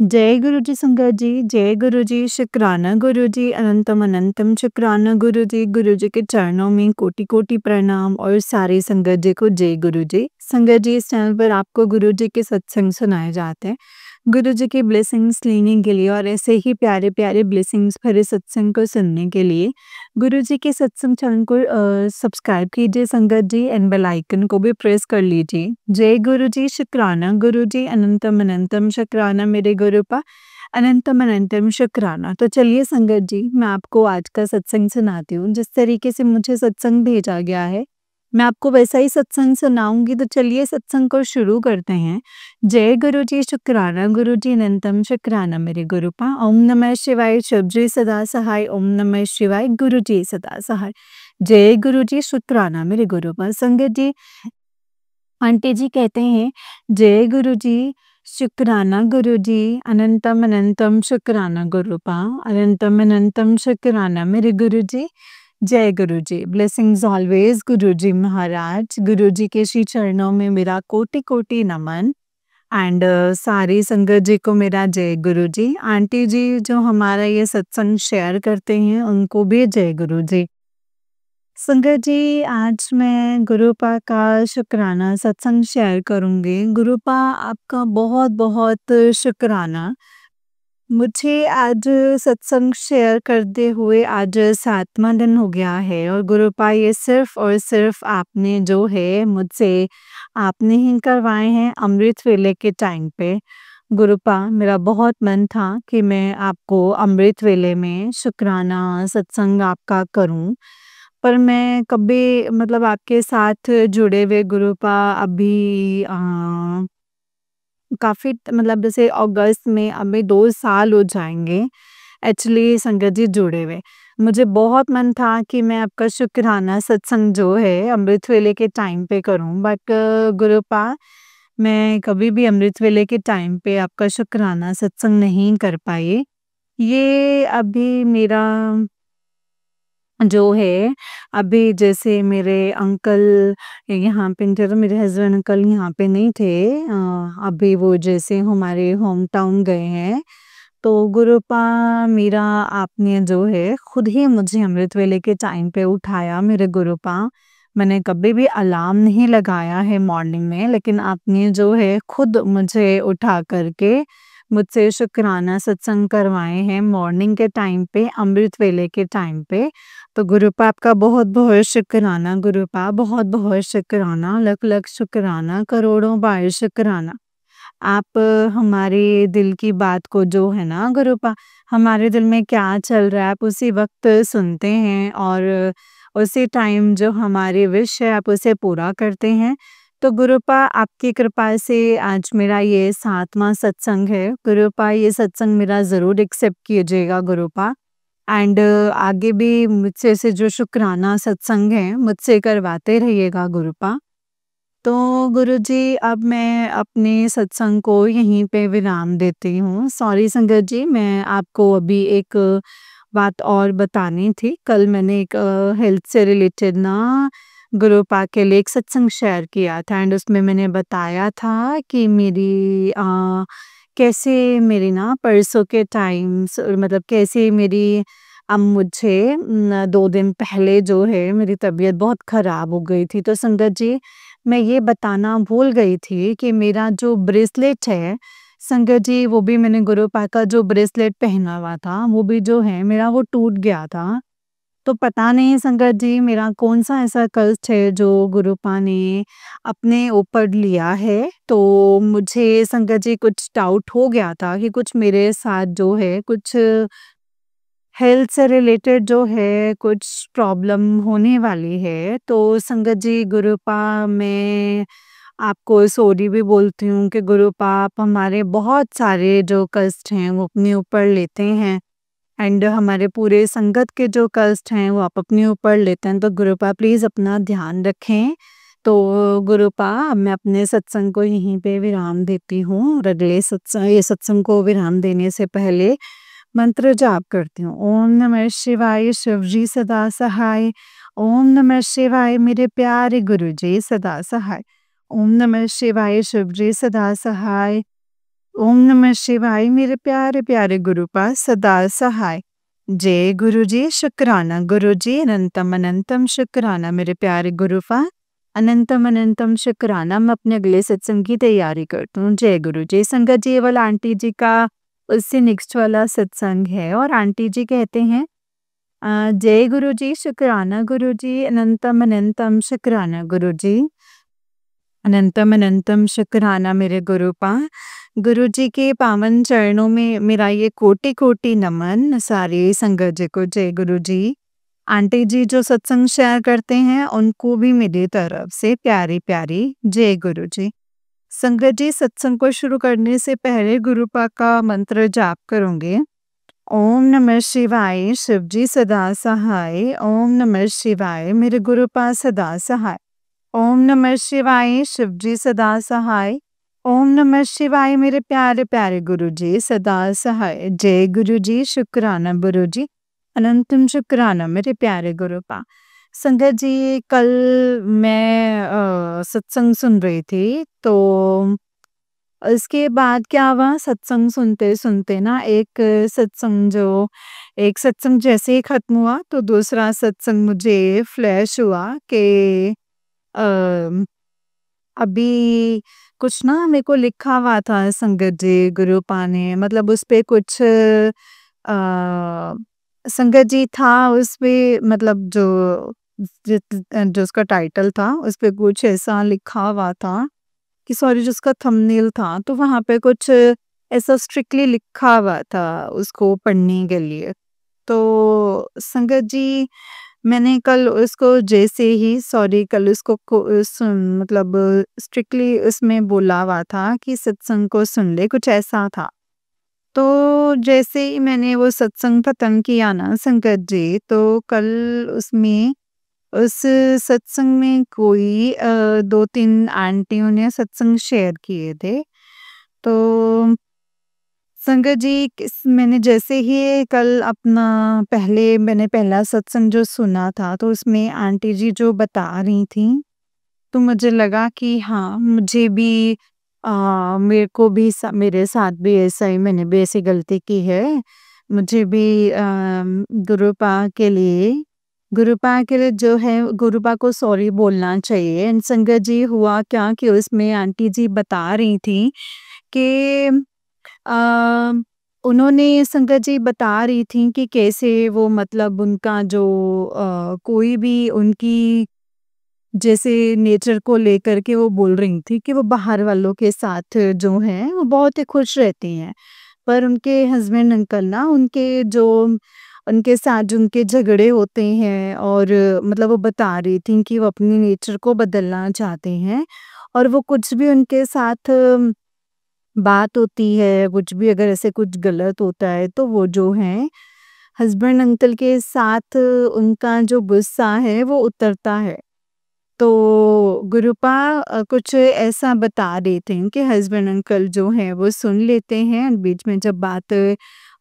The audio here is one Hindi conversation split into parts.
जय गुरु जी संगत जी, जय गुरु जी, शुक्राना गुरु जी, अनंतम अनंतम शुक्राना गुरु जी के चरणों में कोटि कोटि प्रणाम और सारी संगत जी को जय गुरु जी। संगत जी, इस चैनल पर आपको गुरु जी के सत्संग सुनाए जाते हैं। गुरु जी की ब्लेसिंग्स लेने के लिए और ऐसे ही प्यारे प्यारे ब्लेसिंग्स भरे सत्संग को सुनने के लिए गुरु जी के सत्संग चैनल को सब्सक्राइब कीजिए संगत जी, एंड बेल आइकन को भी प्रेस कर लीजिए। जय गुरु जी, शुक्राना गुरु जी, अनंतम अनंतम शुक्राना मेरे गुरुपा, अनंतम अनंतम शुक्राना। तो चलिए संगत जी, मैं आपको आज का सत्संग सुनाती हूँ। जिस तरीके से मुझे सत्संग भेजा गया है, मैं आपको वैसा ही सत्संग सुनाऊंगी। तो चलिए सत्संग को शुरू करते हैं। जय गुरु जी, शुक्राना गुरु जी, अनंतम शुक्राना मेरे गुरुपा। ओम नमः शिवाय, शिव जी सदा सहाय। ओम नमः शिवाय, गुरु जी सदा सहाय। जय गुरु जी, शुक्राना मेरे गुरुपा। संगत जी, आंटी जी कहते हैं, जय गुरु जी, शुक्राना गुरु जी, अनंतम अनंतम शुक्राना गुरुपा, अनंतम अनंतम शुक्राना मेरे गुरु जी। जय गुरु जी, ब्लेसिंग्स ऑलवेज गुरु जी महाराज। गुरु जी के श्री चरणों में मेरा कोटि कोटि नमन, एंड सारी संगत जी को मेरा जय गुरु जी। आंटी जी जो हमारा ये सत्संग शेयर करते हैं, उनको भी जय गुरु जी। संगत जी, आज मैं गुरुपा का शुक्राना सत्संग शेयर करूंगी। गुरुपा, आपका बहुत बहुत शुक्राना। मुझे आज सत्संग शेयर करते हुए आज 7वां दिन हो गया है, और गुरुपा ये सिर्फ और सिर्फ आपने जो है मुझसे आपने ही करवाए हैं अमृत वेले के टाइम पे। गुरुपा, मेरा बहुत मन था कि मैं आपको अमृत वेले में शुक्राना सत्संग आपका करूं, पर मैं कभी मतलब आपके साथ जुड़े हुए गुरुपा अभी काफ़ी मतलब जैसे अगस्त में अभी 2 साल हो जाएँगे एक्चुअली संगत जी जुड़े हुए। मुझे बहुत मन था कि मैं आपका शुक्राना सत्संग जो है अमृत वेले के टाइम पे करूँ, बट गुरुपा, मैं कभी भी अमृत वेले के टाइम पे आपका शुक्राना सत्संग नहीं कर पाई। ये अभी मेरा जो है, अभी जैसे मेरे अंकल यहाँ पे थे, तो मेरे हस्बैंड अंकल यहाँ पे नहीं थे। अभी वो जैसे हमारे होम टाउन गए हैं, तो गुरुपा मेरा आपने जो है खुद ही मुझे अमृत वेले के टाइम पे उठाया मेरे गुरुपा। मैंने कभी भी अलार्म नहीं लगाया है मॉर्निंग में, लेकिन आपने जो है खुद मुझे उठा करके मुझसे शुक्राना सत्संग करवाए हैं मॉर्निंग के टाइम पे, अमृत वेले के टाइम पे। तो गुरुपा, आपका बहुत बहुत शुक्राना गुरुपा, बहुत बहुत शुक्राना, लख लख शुक्राना, करोड़ों बार शुक्राना। आप हमारे दिल की बात को जो है ना गुरुपा, हमारे दिल में क्या चल रहा है आप उसी वक़्त सुनते हैं, और उसी टाइम जो हमारी विश है आप उसे पूरा करते हैं। तो गुरुपा, आपकी कृपा से आज मेरा ये 7वां सत्संग है। गुरुपा, ये सत्संग मेरा ज़रूर एक्सेप्ट कीजिएगा गुरुपा, एंड आगे भी मुझसे से जो शुक्राना सत्संग है मुझसे करवाते रहिएगा गुरुपा। तो गुरुजी, अब मैं अपने सत्संग को यहीं पे विराम देती हूँ। सॉरी संगत जी, मैं आपको अभी एक बात और बतानी थी। कल मैंने एक हेल्थ से रिलेटेड ना गुरुपा के लिए एक सत्संग शेयर किया था, एंड उसमें मैंने बताया था कि मेरी कैसे मेरी ना परसों के टाइम्स मतलब कैसे मेरी अब मुझे 2 दिन पहले जो है मेरी तबीयत बहुत ख़राब हो गई थी। तो संगत जी, मैं ये बताना भूल गई थी कि मेरा जो ब्रेसलेट है संगत जी, वो भी मैंने गुरुपा का जो ब्रेसलेट पहना हुआ था, वो भी जो है मेरा वो टूट गया था। तो पता नहीं संगत जी, मेरा कौन-सा ऐसा कष्ट है जो गुरुपा ने अपने ऊपर लिया है। तो मुझे संगत जी कुछ डाउट हो गया था कि कुछ मेरे साथ जो है कुछ हेल्थ से रिलेटेड जो है कुछ प्रॉब्लम होने वाली है। तो संगत जी, गुरुपा, मैं आपको सॉरी भी बोलती हूँ कि गुरुपा, आप हमारे बहुत सारे जो कष्ट हैं वो अपने ऊपर लेते हैं, एंड हमारे पूरे संगत के जो कष्ट हैं वो आप अपने ऊपर लेते हैं। तो गुरुपा, प्लीज़ अपना ध्यान रखें। तो गुरुपा, अब मैं अपने सत्संग को यहीं पे विराम देती हूँ, और अगले सत्संग ये सत्संग को विराम देने से पहले मंत्र जाप करती हूँ। ओम नमः शिवाय, शिव जी सदा सहाय। ओम नमः शिवाय, मेरे प्यारे गुरु जी सदा सहाय। ओम नमः शिवाय, शिव जी सदा सहाय। ओम नमः शिवाय मेरे प्यारे प्यारे गुरुपाद सदा सहाय। जय गुरु जी, शुक्राना गुरु जी, अनंतम अनंतम शुक्राना मेरे प्यारे गुरुपाद। अनंतम अनंतम शुक्राना। मैं अपने अगले सत्संग की तैयारी करती हूँ। जय गुरु जी। संगत जी, ये वाला आंटी जी का उससे नेक्स्ट वाला सत्संग है और आंटी जी कहते हैं जय गुरु जी, शुक्राना गुरु जी, अनंतम अनंतम शुक्राना गुरु जी। अनंतम अनंतम शुक्राना मेरे गुरुपा। गुरु जी के पावन चरणों में मेरा ये कोटि कोटि नमन सारी संगत जी को। जय गुरु जी। आंटी जी जो सत्संग शेयर करते हैं उनको भी मेरी तरफ से प्यारी प्यारी जय गुरु जी। संगत जी, सत्संग को शुरू करने से पहले गुरुपा का मंत्र जाप करूंगे। ओम नमः शिवाय, शिव जी सदा सहाय। ओम नमः शिवाय मेरे गुरुपा सदा सहाय। ओम नमः शिवाय, शिव जी सदा सहाय। ओम नमः शिवाय मेरे प्यारे प्यारे गुरु जी सदा सहाय। जय गुरु जी, शुक्राना गुरु जी, अनंतम शुक्राना मेरे प्यारे गुरुपा। संगत जी, कल मैं सत्संग सुन रही थी तो इसके बाद क्या हुआ, सत्संग सुनते सुनते ना एक सत्संग जैसे ही खत्म हुआ तो दूसरा सत्संग मुझे फ्लैश हुआ कि अ, अभी कुछ ना मेरे को लिखा हुआ था संगत जी गुरुपा ने, मतलब उस पे कुछ संगत जी था उस पे, मतलब जो उसका टाइटल था उस पे कुछ ऐसा लिखा हुआ था कि सॉरी, जो उसका थंबनेल था तो वहाँ पे कुछ ऐसा स्ट्रिक्टली लिखा हुआ था उसको पढ़ने के लिए। तो संगत जी, मैंने कल उसको जैसे ही सॉरी कल उसको मतलब स्ट्रिक्टली उसमें बोला हुआ था कि सत्संग को सुन ले, कुछ ऐसा था। तो जैसे ही मैंने वो सत्संग खत्म किया ना संगत जी, तो कल उसमें उस सत्संग में कोई 2-3 आंटियों ने सत्संग शेयर किए थे। तो संगत जी, मैंने जैसे ही कल अपना मैंने पहला सत्संग जो सुना था तो उसमें आंटी जी जो बता रही थी तो मुझे लगा कि हाँ, मुझे भी मेरे को भी मेरे साथ भी ऐसा ही, मैंने भी ऐसी गलती की है। मुझे भी गुरुपा के लिए जो है गुरुपा को सॉरी बोलना चाहिए। एंड संगत जी, हुआ क्या कि उसमें आंटी जी बता रही थी कि अ, उन्होंने संगत जी बता रही थी कि कैसे वो, मतलब उनका जो कोई भी उनकी जैसे नेचर को लेकर के वो बोल रही थी कि वो बाहर वालों के साथ जो हैं वो बहुत ही खुश रहती हैं। पर उनके हस्बैंड अंकल ना उनके साथ जो उनके झगड़े होते हैं, और मतलब वो बता रही थी कि वो अपनी नेचर को बदलना चाहते हैं, और वो कुछ भी उनके साथ बात होती है, कुछ भी अगर ऐसे कुछ गलत होता है तो वो जो है हस्बैंड अंकल के साथ उनका जो गुस्सा है वो उतरता है। तो गुरुपा कुछ ऐसा बता रहे थे कि हस्बैंड अंकल जो हैं वो सुन लेते हैं, और बीच में जब बात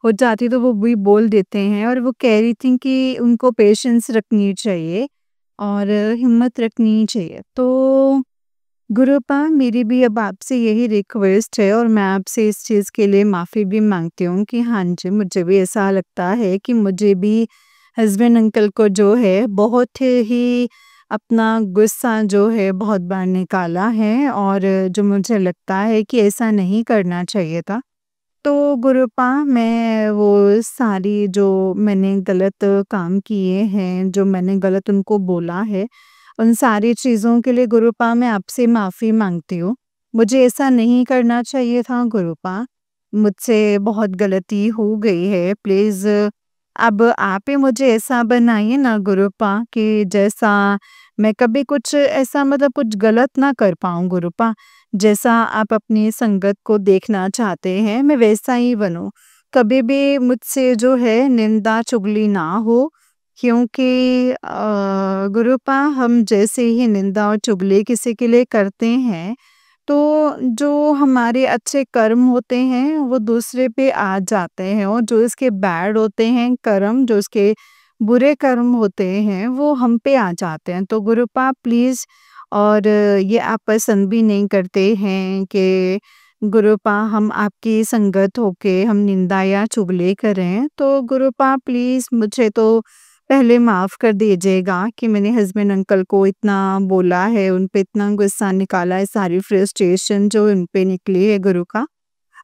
हो जाती तो वो भी बोल देते हैं, और वो कह रही थी कि उनको पेशेंस रखनी चाहिए और हिम्मत रखनी चाहिए। तो गुरुपा, मेरी भी अब आपसे यही रिक्वेस्ट है और मैं आपसे इस चीज़ के लिए माफ़ी भी माँगती हूँ कि हाँ जी, मुझे भी ऐसा लगता है कि मुझे भी हस्बैंड अंकल को जो है बहुत ही अपना गुस्सा जो है बहुत बार निकाला है, और जो मुझे लगता है कि ऐसा नहीं करना चाहिए था। तो गुरुपा, मैं वो सारी जो मैंने गलत काम किए हैं, जो मैंने गलत उनको बोला है, उन सारी चीज़ों के लिए गुरुपा मैं आपसे माफ़ी माँगती हूँ। मुझे ऐसा नहीं करना चाहिए था गुरुपा। मुझसे बहुत गलती हो गई है। प्लीज़ अब आप ही मुझे ऐसा बनाइए ना गुरुपा कि जैसा मैं कभी कुछ ऐसा, मतलब कुछ गलत ना कर पाऊँ गुरुपा। जैसा आप अपनी संगत को देखना चाहते हैं, मैं वैसा ही बनूँ। कभी भी मुझसे जो है निंदा चुगली ना हो, क्योंकि गुरुपा, हम जैसे ही निंदा और चुगली किसी के लिए करते हैं, तो जो हमारे अच्छे कर्म होते हैं वो दूसरे पे आ जाते हैं, और जो इसके बैड होते हैं कर्म, जो इसके बुरे कर्म होते हैं वो हम पे आ जाते हैं। तो गुरुपा प्लीज़, और ये आप पसंद भी नहीं करते हैं कि गुरुपा हम आपकी संगत होके हम निंदा या चुगली करें, तो गुरुपा प्लीज़ मुझे तो पहले माफ़ कर दीजिएगा कि मैंने हस्बैंड अंकल को इतना बोला है, उन पे इतना गुस्सा निकाला है, सारी फ्रस्ट्रेशन जो उन पे निकली है गुरु का।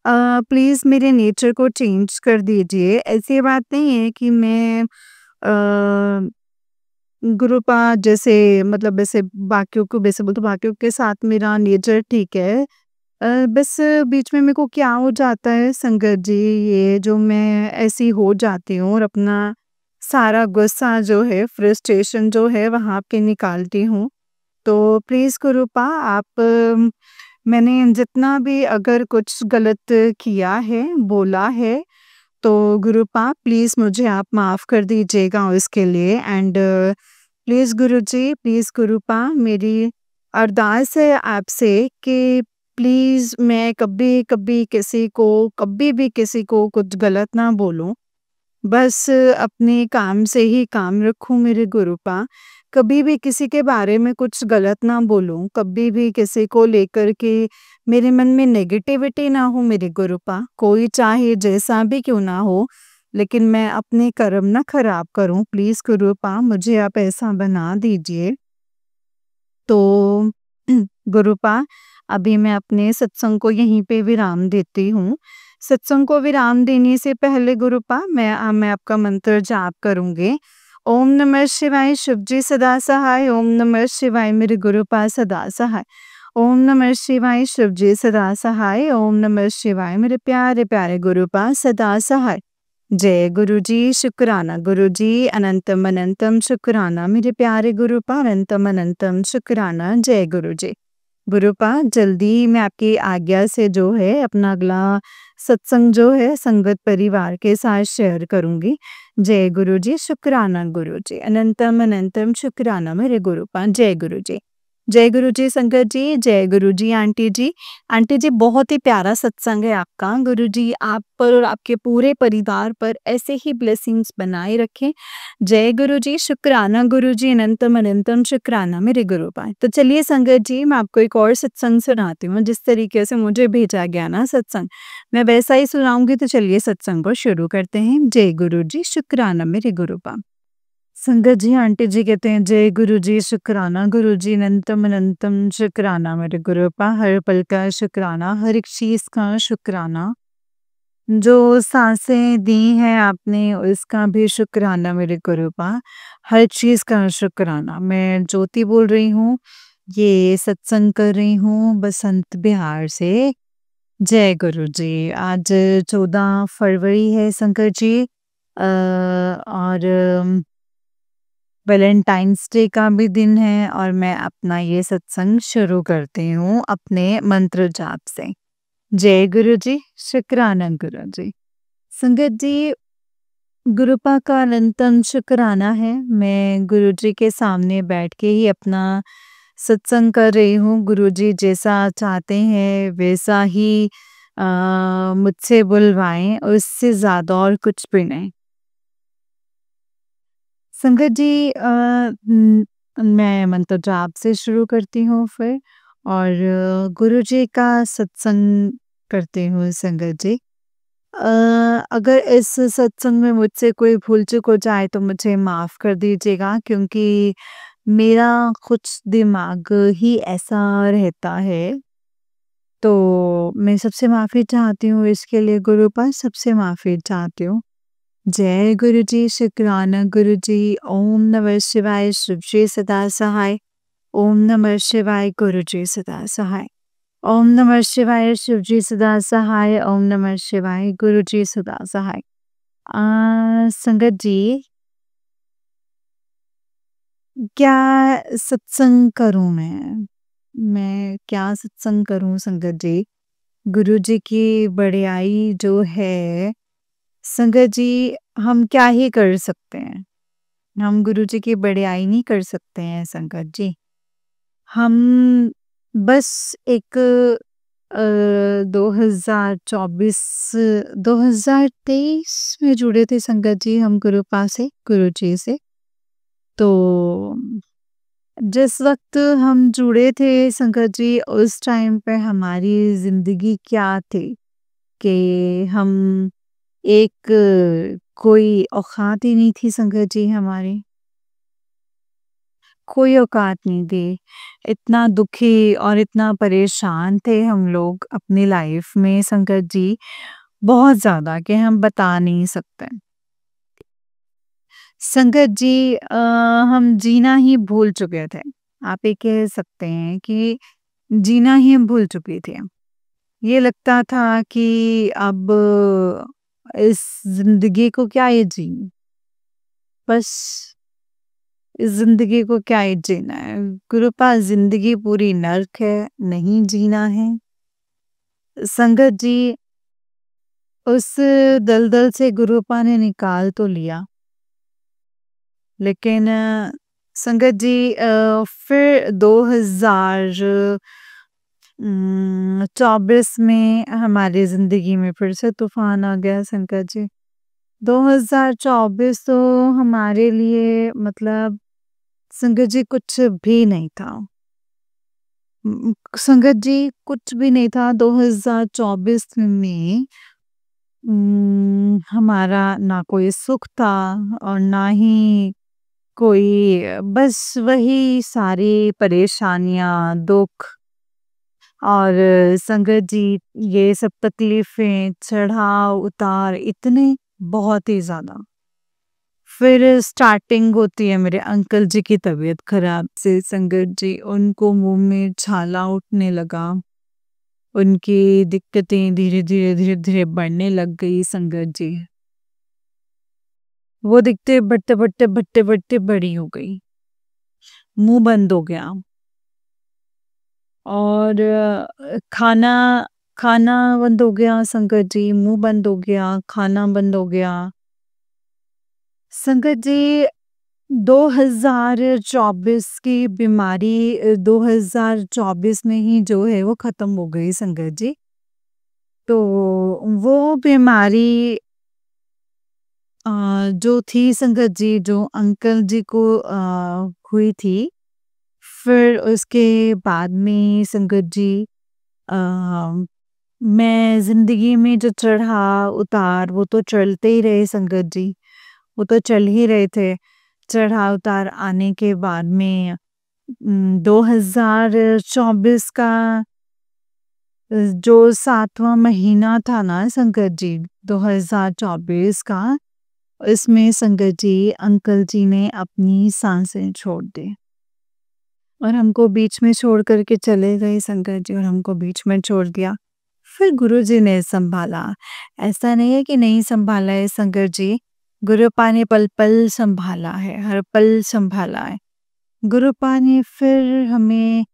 प्लीज़ मेरे नेचर को चेंज कर दीजिए। ऐसी बात नहीं है कि मैं गुरुपा जैसे मतलब ऐसे बाकियों को वैसे बोलते बाकियों के साथ मेरा नेचर ठीक है। बस बीच में मेरे को क्या हो जाता है संगत जी, ये जो मैं ऐसी हो जाती हूँ और अपना सारा गुस्सा जो है, फ्रस्ट्रेशन जो है वहाँ पे निकालती हूँ। तो प्लीज़ गुरुपा आप मैंने जितना भी अगर कुछ गलत किया है, बोला है, तो गुरुपा प्लीज़ मुझे आप माफ़ कर दीजिएगा उसके लिए एंड प्लीज़ गुरुजी, प्लीज़ गुरुपा मेरी अरदास है आपसे कि प्लीज़ मैं कभी भी किसी को कुछ गलत ना बोलूँ। बस अपने काम से ही काम रखूँ मेरे गुरुपा। कभी भी किसी के बारे में कुछ गलत ना बोलूँ, कभी भी किसी को लेकर के मेरे मन में नेगेटिविटी ना हो मेरे गुरुपा। कोई चाहे जैसा भी क्यों ना हो, लेकिन मैं अपने कर्म ना खराब करूँ। प्लीज़ गुरुपा मुझे आप ऐसा बना दीजिए। तो गुरुपा अभी मैं अपने सत्संग को यहीं पे विराम देती हूँ। सत्संग को विराम देने से पहले गुरुपा मैं आपका मंत्र जाप करूँगी। ओम नमः शिवाय शिव जी सदा सहाय, ओम नमः शिवाय मेरे गुरुपा सदा सहाय। ओम नमः शिवाय शिव जी सदा सहाय, ओम नमः शिवाय मेरे प्यारे-प्यारे गुरुपा सदा सहाय। जय गुरुजी, शुक्राना गुरुजी, अनंतम अनंतम शुक्राना मेरे प्यारे गुरुपा, अनंतम अनंतम शुक्राना, जय गुरुजी। गुरुपा जल्दी ही मैं आपकी आज्ञा से जो है अपना अगला सत्संग जो है संगत परिवार के साथ शेयर करूँगी। जय गुरुजी, शुक्राना गुरुजी, अनंतम अनंतम शुक्राना मेरे गुरुपा, जय गुरुजी। जय गुरुजी संगत जी, जय गुरुजी आंटी जी। आंटी जी बहुत ही प्यारा सत्संग है आपका। गुरुजी आप पर और आपके पूरे परिवार पर ऐसे ही ब्लेसिंग्स बनाए रखें। जय गुरुजी, शुक्राना गुरुजी, अनंतम अनंतम शुक्राना मेरे गुरुपा। तो चलिए संगत जी मैं आपको एक और सत्संग सुनाती हूँ, जिस तरीके से मुझे भेजा गया ना सत्संग, मैं वैसा ही सुनाऊँगी। तो चलिए सत्संग को शुरू करते हैं। जय गुरुजी, शुक्राना मेरे गुरुपा। संगत जी आंटी जी कहते हैं जय गुरुजी, शुक्राना गुरुजी, अनंतम अनंतम शुक्राना मेरे गुरुपा। हर पल का शुक्राना, हर एक चीज़ का शुक्राना। जो साँसें दी हैं आपने उसका भी शुक्राना मेरे गुरुपा। हर चीज़ का शुक्राना। मैं ज्योति बोल रही हूँ, ये सत्संग कर रही हूँ बसंत बिहार से। जय गुरुजी। आज 14 फरवरी है शंकर जी, और वैलेंटाइन्स डे का भी दिन है और मैं अपना ये सत्संग शुरू करती हूँ अपने मंत्र जाप से। जय गुरुजी, शुक्राना गुरुजी। संगत जी गुरुपा का अनंतम शुक्राना है। मैं गुरुजी के सामने बैठ के ही अपना सत्संग कर रही हूँ। गुरुजी जैसा चाहते हैं वैसा ही मुझसे बुलवाएं, उससे ज़्यादा और कुछ भी नहीं। संगत जी मैं मंत्र जाप से शुरू करती हूँ फिर और गुरुजी का सत्संग करती हूँ संगत जी। अगर इस सत्संग में मुझसे कोई भूल-चूक हो जाए तो मुझे माफ़ कर दीजिएगा, क्योंकि मेरा कुछ दिमाग ही ऐसा रहता है। तो मैं सबसे माफ़ी चाहती हूँ इसके लिए गुरुपा, सबसे माफ़ी चाहती हूँ। जय गुरुजी, शुक्राना गुरुजी, ओम नमः शिवाय, शिव जी सदा सहाय, ओम नमः शिवाय, गुरुजी सदा सहाय। ओम नमः शिवाय, शिव जी सदा सहाय, ओम नमः शिवाय, गुरुजी सदा सहाय। संगत जी, क्या सत्संग करूँ मैं? मैं क्या सत्संग करूँ संगत जी? गुरुजी की बड़ाई जो है संगत जी, हम क्या ही कर सकते हैं? हम गुरुजी की बड़ाई नहीं कर सकते हैं संगत जी। हम बस एक 2024 2023 में जुड़े थे संगत जी हम गुरुपा से, गुरुजी से। तो जिस वक़्त हम जुड़े थे संगत जी, उस टाइम पे हमारी ज़िंदगी क्या थी कि हम एक कोई औकात ही नहीं थी संगत जी हमारी, कोई औकात नहीं थी। इतना दुखी और इतना परेशान थे हम लोग अपनी लाइफ़ में संगत जी, बहुत ज़्यादा कि हम बता नहीं सकते। संगत जी हम जीना ही भूल चुके थे। आप ये कह सकते हैं कि जीना ही हम भूल चुके थे। ये लगता था कि अब इस ज़िंदगी को क्या ही जिएँ, बस इस ज़िंदगी को क्या ही जीना है। कृपा ज़िंदगी पूरी नर्क है, नहीं जीना है। संगत जी उस दलदल से गुरुपा ने निकाल तो लिया, लेकिन संगत जी फिर 24 में हमारी ज़िंदगी में फिर से तूफ़ान आ गया संगत जी। 2024 तो हमारे लिए मतलब संगत जी कुछ भी नहीं था। संगत जी कुछ भी नहीं था 2024 में। हमारा ना कोई सुख था और ना ही कोई, बस वही सारी परेशानियाँ, दुःख और संगत जी ये सब तकलीफ़ें, चढ़ाव-उतार इतने बहुत ही ज़्यादा। फिर स्टार्टिंग होती है मेरे अंकल जी की तबीयत खराब से संगत जी, उनको मुँह में छाला उठने लगा। उनकी दिक्कतें धीरे-धीरे, धीरे-धीरे बढ़ने लग गई संगत जी। वो दिक्कतें बढ़ते-बढ़ते, बढ़ते-बढ़ते बड़ी हो गई। मुँह बंद हो गया और खाना खाना बंद हो गया संगत जी, मुँह बंद हो गया, खाना बंद हो गया। संगत जी 2024 की बीमारी 2024 में ही जो है वो ख़त्म हो गई संगत जी। तो वो बीमारी जो थी संगत जी, जो अंकल जी को हुई थी, फिर उसके बाद में संगत जी अ, मैं ज़िंदगी में जो चढ़ाव-उतार वो तो चलते ही रहे संगत जी, वो तो चल ही रहे थे। चढ़ाव-उतार आने के बाद में 2024 का जो 7वाँ महीना था ना संगत जी, 2024 का, इसमें संगत जी अंकल जी ने अपनी सांसें छोड़ दी और हमको बीच में छोड़ कर के चले गए संगत जी, और हमको बीच में छोड़ दिया। फिर गुरुजी ने संभाला। ऐसा नहीं है कि नहीं संभाला है संगत जी, गुरुपा ने पल-पल संभाला है, हर पल संभाला है। गुरुपा ने फिर हमें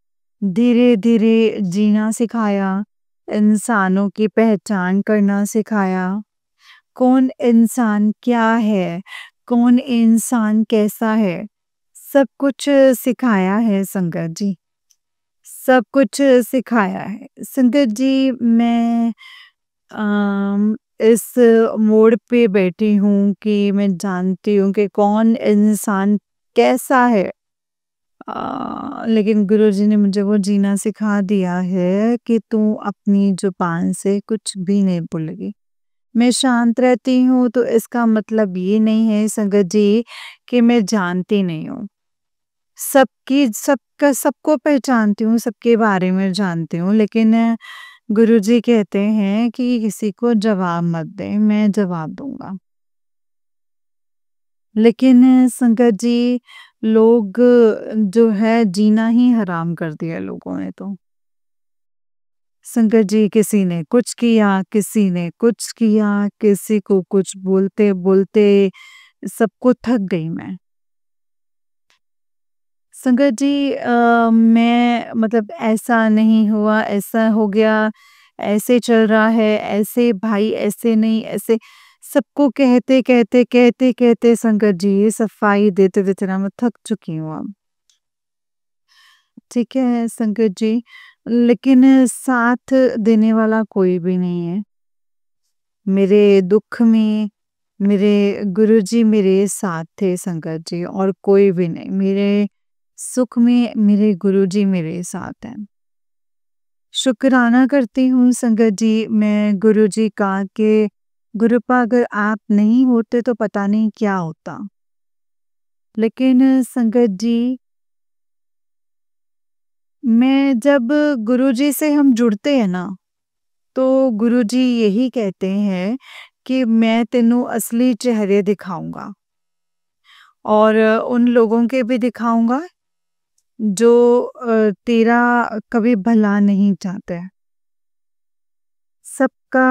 धीरे-धीरे जीना सिखाया, इंसानों की पहचान करना सिखाया। कौन इंसान क्या है, कौन इंसान कैसा है, सब कुछ सिखाया है संगत जी, सब कुछ सिखाया है। संगत जी मैं इस मोड़ पे बैठी हूँ कि मैं जानती हूँ कि कौन इंसान कैसा है। लेकिन गुरुजी ने मुझे वो जीना सिखा दिया है कि तू अपनी ज़ुबान से कुछ भी नहीं बोलेगी। मैं शांत रहती हूँ तो इसका मतलब ये नहीं है संगत जी कि मैं जानती नहीं हूँ। सबको पहचानती हूँ, सबके बारे में जानती हूँ, लेकिन गुरुजी कहते हैं कि किसी को जवाब मत दे, मैं जवाब दूँगा। लेकिन संगत जी लोग जो है जीना ही हराम कर दिया लोगों ने तो। संगत जी किसी ने कुछ किया, किसी ने कुछ किया, किसी को कुछ बोलते-बोलते सबको थक गई मैं। संगत जी मैं मतलब ऐसा नहीं हुआ, ऐसा हो गया, ऐसे चल रहा है, ऐसे भाई ऐसे नहीं, ऐसे सबको कहते संगत जी सफाई देते-देते ना मैं थक चुकी हूँ अब। ठीक है संगत जी, लेकिन साथ देने वाला कोई भी नहीं है। मेरे दुःख में मेरे गुरुजी मेरे साथ थे संगत जी, और कोई भी नहीं। मेरे सुख में मेरे गुरुजी मेरे साथ हैं। शुक्राना करती हूँ संगत जी मैं गुरुजी का कि गुरुपा अगर आप नहीं होते तो पता नहीं क्या होता। लेकिन संगत जी मैं जब गुरुजी से हम जुड़ते हैं ना, तो गुरुजी यही कहते हैं कि मैं तेनू असली चेहरे दिखाऊँगा। और उन लोगों के भी दिखाऊँगा जो तेरा कभी भला नहीं चाहते। सबका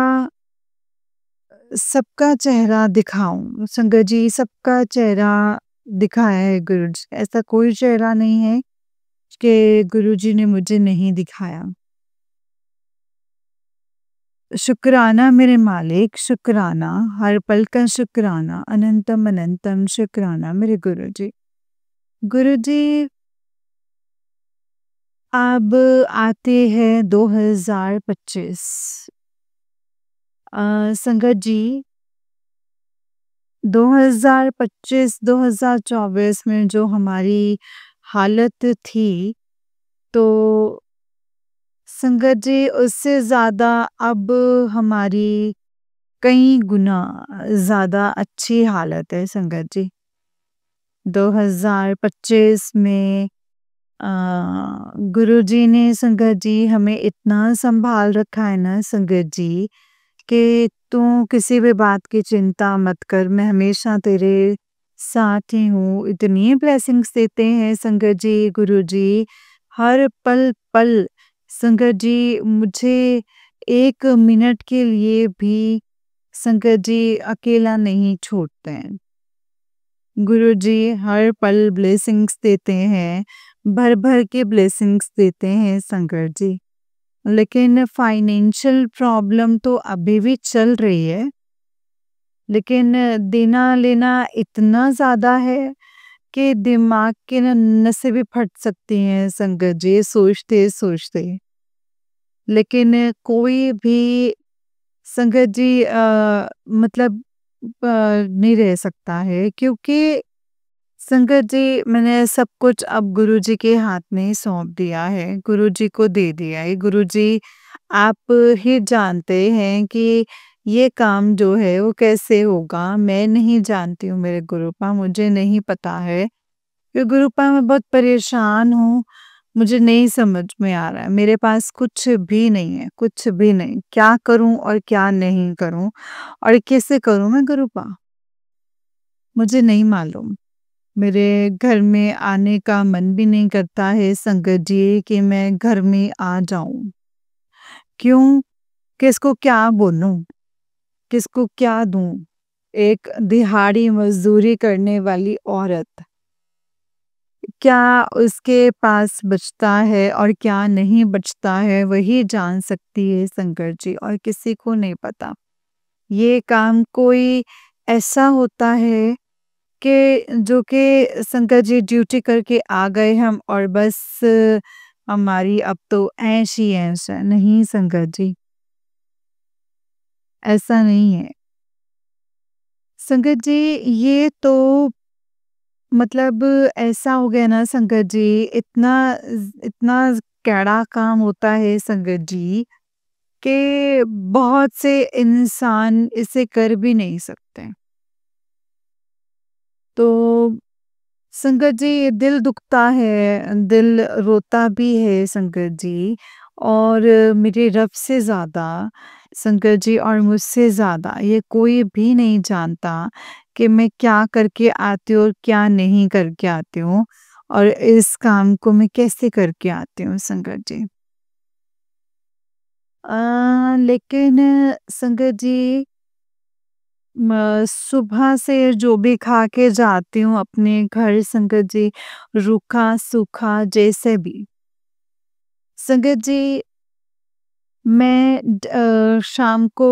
सबका चेहरा दिखाऊँ। संगत जी सबका चेहरा दिखाया है गुरुजी ने। ऐसा कोई चेहरा नहीं है कि गुरुजी ने मुझे नहीं दिखाया। शुक्राना मेरे मालिक, शुक्राना, हर पल का शुक्राना, अनंतम अनंतम शुक्राना मेरे गुरुजी। गुरुजी अब आते हैं 2025। संगत जी 2025-2024 में जो हमारी हालत थी, तो संगत जी उससे ज़्यादा अब हमारी कई गुना ज़्यादा अच्छी हालत है संगत जी। 2025 में गुरुजी ने संगत जी हमें इतना संभाल रखा है ना संगत जी कि तू किसी भी बात की चिंता मत कर, मैं हमेशा तेरे साथ ही हूँ। इतनी ब्लेसिंग्स देते हैं संगत जी गुरुजी, हर पल-पल संगत जी मुझे 1 मिनट के लिए भी संगत जी अकेला नहीं छोड़ते हैं। गुरुजी हर पल ब्लेसिंग्स देते हैं, भर-भर के ब्लेसिंग्स देते हैं संगत जी। लेकिन फाइनेंशियल प्रॉब्लम तो अभी भी चल रही है। लेकिन देना-लेना इतना ज़्यादा है कि दिमाग की ना नसें भी फट सकती हैं संगत जी सोचते-सोचते। लेकिन कोई भी संगत जी मतलब नहीं रह सकता है क्योंकि संगत जी मैंने सब कुछ अब गुरुजी के हाथ में सौंप दिया है, गुरुजी को दे दिया है। गुरुजी आप ही जानते हैं कि ये काम जो है वो कैसे होगा, मैं नहीं जानती हूँ मेरे गुरुपा, मुझे नहीं पता है। कि गुरुपा मैं बहुत परेशान हूँ, मुझे नहीं समझ में आ रहा है, मेरे पास कुछ भी नहीं है, कुछ भी नहीं। क्या करूँ और क्या नहीं करूँ और कैसे करूँ मैं गुरुपा? मुझे नहीं मालूम। मेरे घर में आने का मन भी नहीं करता है संगत जी कि मैं घर में आ जाऊँ। क्यों? किसको क्या बोलूँ? किसको क्या दूँ? एक दिहाड़ी मज़दूरी करने वाली औरत। क्या उसके पास बचता है और क्या नहीं बचता है वही जान सकती है संगत जी और किसी को नहीं पता। ये काम कोई ऐसा होता है कि जो कि संगत जी ड्यूटी करके आ गए हम और बस हमारी अब तो ऐश ही ऐश है। नहीं संगत जी, ऐसा नहीं है। संगत जी ये तो मतलब ऐसा हो गया ना संगत जी, इतना कैड़ा काम होता है संगत जी कि बहुत से इंसान इसे कर भी नहीं सकते। तो संगत जी दिल दुखता है, दिल रोता भी है संगत जी और मेरे रब से ज़्यादा संगत जी और मुझसे ज़्यादा ये कोई भी नहीं जानता कि मैं क्या करके आती हूँ और क्या नहीं करके आती हूँ और इस काम को मैं कैसे करके आती हूँ संगत जी। लेकिन संगत जी सुबह से जो भी खा के जाती हूँ अपने घर संगत जी, रूखा-सूखा जैसे भी। संगत जी मैं शाम को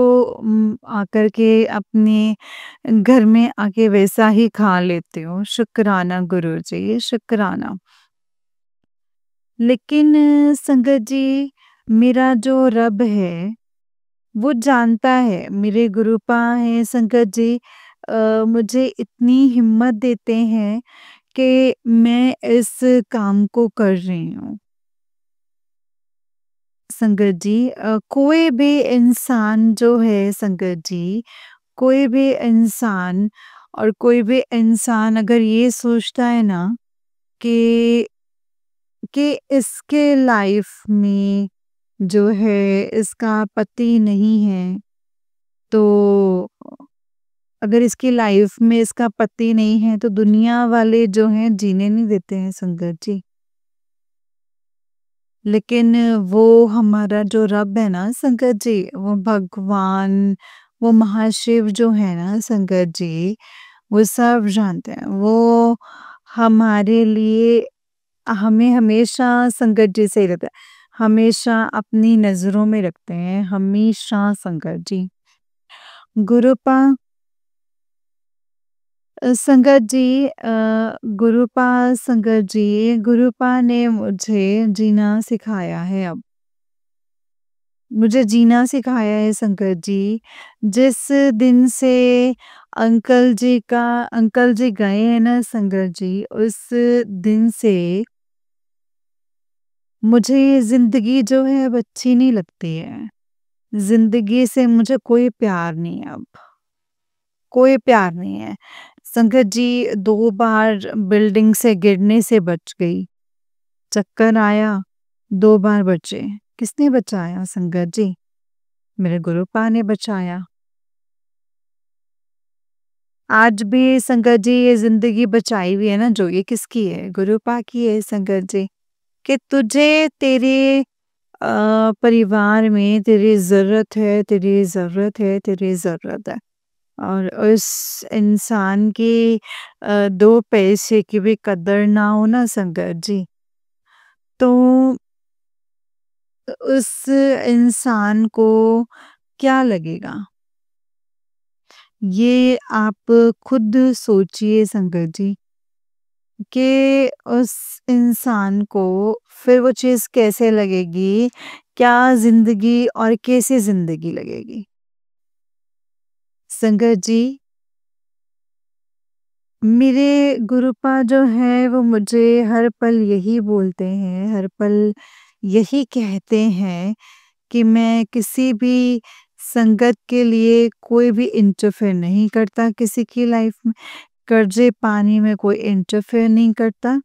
आकर के अपने घर में आके वैसा ही खा लेती हूँ, शुक्राना गुरुजी, शुक्राना। लेकिन संगत जी मेरा जो रब है वो जानता है, मेरे गुरुपा हैं संगत जी मुझे इतनी हिम्मत देते हैं कि मैं इस काम को कर रही हूँ। संगत जी, कोई भी इंसान जो है संगत जी, कोई भी इंसान और कोई भी इंसान अगर ये सोचता है ना कि इसके लाइफ में जो है इसका पति नहीं है, तो अगर इसकी लाइफ में इसका पति नहीं है तो दुनिया वाले जो हैं जीने नहीं देते हैं संगत जी। लेकिन वो हमारा जो रब है ना संगत जी, वो भगवान, वो महाशिव जो है ना संगत जी, वो सब जानते हैं। वो हमारे लिए हमें हमेशा संगत जी सही रहता है, हमेशा अपनी नज़रों में रखते हैं, हमेशा संगत जी। गुरुपा संगत जी, गुरुपा संगत जी, गुरुपा ने मुझे जीना सिखाया है अब। मुझे जीना सिखाया है संगत जी। जिस दिन से अंकल जी गए हैं ना संगत जी, उस दिन से मुझे ज़िंदगी जो है अब अच्छी नहीं लगती है। ज़िंदगी से मुझे कोई प्यार नहीं है अब, कोई प्यार नहीं है। संगत जी 2 बार बिल्डिंग से गिरने से बच गई। चक्कर आया, 2 बार बचे। किसने बचाया संगत जी? मेरे गुरुपा ने बचाया। आज भी संगत जी ये ज़िंदगी बचाई हुई है ना जो, ये किसकी है? गुरुपा की है संगत जी। कि तुझे तेरे परिवार में तेरी ज़रूरत है, तेरी ज़रूरत है, तेरी ज़रूरत है। और उस इंसान की 2 पैसे की भी कदर ना हो ना संगत जी, तो उस इंसान को क्या लगेगा? ये आप खुद सोचिए संगत जी कि उस इंसान को फिर वो चीज़ कैसे लगेगी? क्या ज़िंदगी और कैसी ज़िंदगी लगेगी? संगत जी, मेरे गुरुपा जो है वो मुझे हर पल यही बोलते हैं, हर पल यही कहते हैं कि मैं किसी भी संगत के लिए कोई भी इंटरफेयर नहीं करता किसी की लाइफ में, कर्जे पानी में कोई इंटरफेयर नहीं करता।